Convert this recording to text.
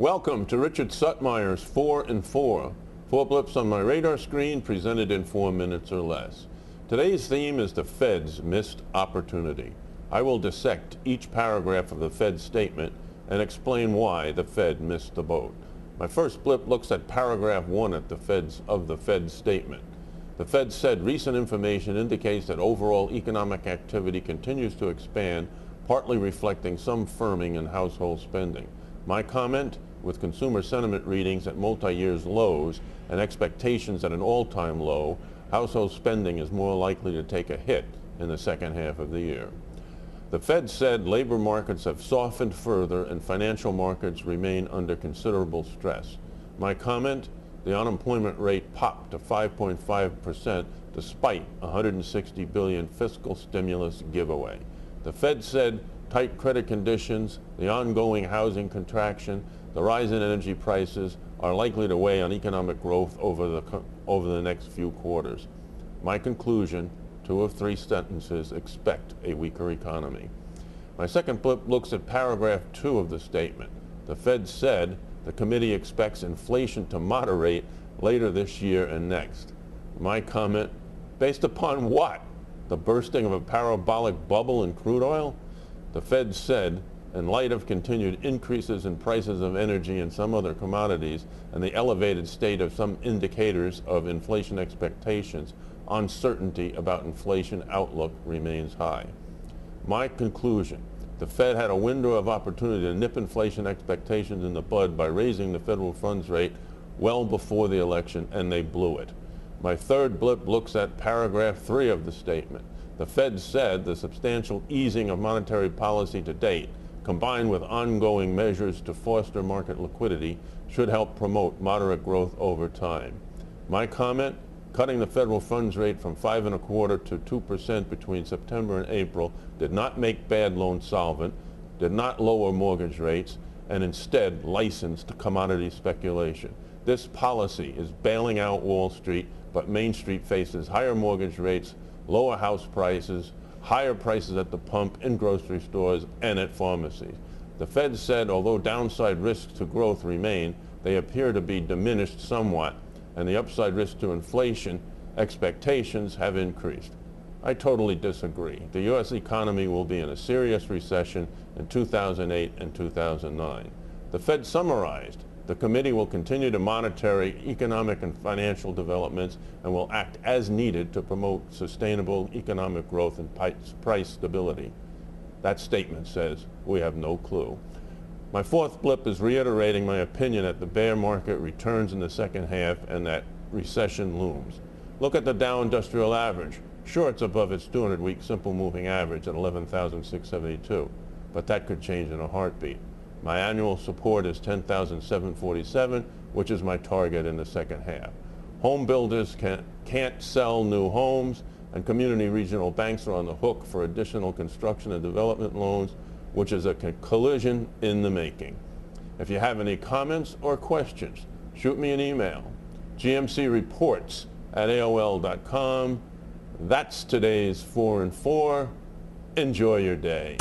Welcome to Richard Suttmeyer's 4 in 4. 4 blips on my radar screen presented in 4 minutes or less. Today's theme is the Fed's missed opportunity. I will dissect each paragraph of the Fed statement and explain why the Fed missed the boat. My first blip looks at paragraph 1 of the Fed statement. The Fed said recent information indicates that overall economic activity continues to expand, partly reflecting some firming in household spending. My comment: with consumer sentiment readings at multi-year lows and expectations at an all-time low, household spending is more likely to take a hit in the second half of the year. The Fed said labor markets have softened further and financial markets remain under considerable stress. My comment: the unemployment rate popped to 5.5% despite $160 billion fiscal stimulus giveaway. The Fed said tight credit conditions, the ongoing housing contraction, the rise in energy prices are likely to weigh on economic growth over the next few quarters. My conclusion: 2 of 3 sentences expect a weaker economy. My second blip looks at paragraph 2 of the statement. The Fed said the committee expects inflation to moderate later this year and next. My comment: based upon what? The bursting of a parabolic bubble in crude oil? The Fed said, in light of continued increases in prices of energy and some other commodities and the elevated state of some indicators of inflation expectations, uncertainty about inflation outlook remains high. My conclusion: the Fed had a window of opportunity to nip inflation expectations in the bud by raising the federal funds rate well before the election, and they blew it. My third blip looks at paragraph 3 of the statement. The Fed said the substantial easing of monetary policy to date, combined with ongoing measures to foster market liquidity, should help promote moderate growth over time. My comment: cutting the federal funds rate from 5.25% to 2% between September and April did not make bad loans solvent, did not lower mortgage rates, and instead licensed commodity speculation. This policy is bailing out Wall Street, but Main Street faces higher mortgage rates, lower house prices, higher prices at the pump, in grocery stores, and at pharmacies. The Fed said although downside risks to growth remain, they appear to be diminished somewhat, and the upside risk to inflation expectations have increased. I totally disagree. The U.S. economy will be in a serious recession in 2008 and 2009. The Fed summarized: the committee will continue to monitor economic and financial developments and will act as needed to promote sustainable economic growth and price stability. That statement says we have no clue. My fourth blip is reiterating my opinion that the bear market returns in the second half and that recession looms. Look at the Dow Industrial Average. Sure, it's above its 200-week simple moving average at 11,672, but that could change in a heartbeat. My annual support is 10,747, which is my target in the second half. Home builders can't sell new homes, and community regional banks are on the hook for additional construction and development loans, which is a collision in the making. If you have any comments or questions, shoot me an email: gmcreports@aol.com. That's today's 4 in 4. Enjoy your day.